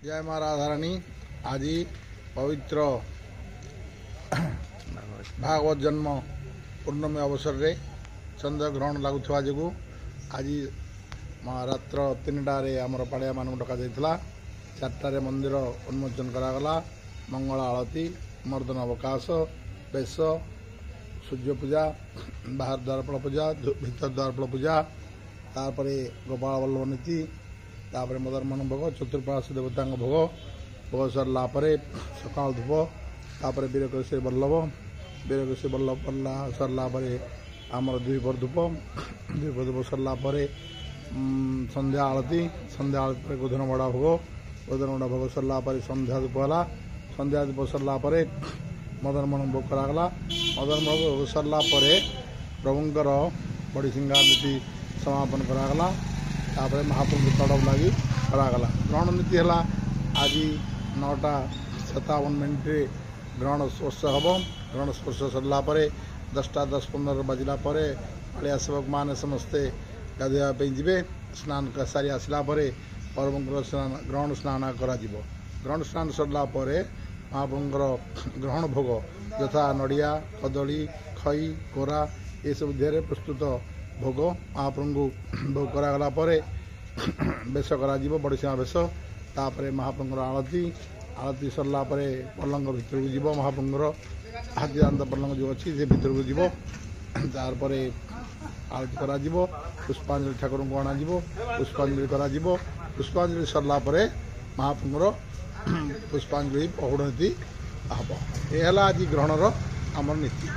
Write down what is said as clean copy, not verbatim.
जय माँ राधारानी। आज पवित्र भागवत जन्म पूर्णमी अवसर रे चंद्र ग्रहण लगुवा जो आज रात्र 3टारे आमर पाड़िया मान डक जाता 4टारे मंदिर उन्मोचन करागला। मंगल आलती, मर्दन अवकाश, बेश, सूर्य पूजा, बाहर द्वारफल पूजा, भीतर द्वारफल पूजा, तापर गोपाल वल्लभ नीति, तापर मदरमोहन भोग, चतुर्पाश देवता भोग, भोग सरला सका धूप, तापर वीरकेशरी वल्लभ सरला आमर द्विपहर धूप सरला संध्या आलती पर गोधन बड़ा भोग, गोधन बड़ा भोग सरला संध्या धूप है। संध्या धूप सरला मदनमोहन भोग करागला। मदनमोहन भोग सरला प्रभुंर बड़ी सिंगार नीति समापन करागला। तापर महाप्रभु तड़प लगी करागला। ग्रहण नीति है आज 9:57 ग्रहण स्पर्श हम। ग्रहण स्पर्श सरला 10:10-15 बजला पाड़िया सेवक मैंने समस्ते गाधोवाई जी स्नान सारी आसला प्रभुंर ग्रहण स्नान कर ग्रहण स्नान सरला महाप्रभुंर ग्रहण भोग यथा नड़िया, कदली, खई, कोरा ये सब देह प्रस्तुत भोग महाप्रभु भोग करागला बेश कर बड़सिंह बेश। तापर महाप्रभुंर आलती सरला पलंग भीतर को जीव महाप्रभुंर हाथी दांत पलंग जो अच्छी से भीतर को जीव। तार आलती करा पुष्पांजलि ठाकुर को अणा पुष्पांजलि करा पुष्पांजलि सरला महाप्रभुंर पुष्पांजलि पहुड़ नीति हम। यह आज ग्रहणर आमर नीति।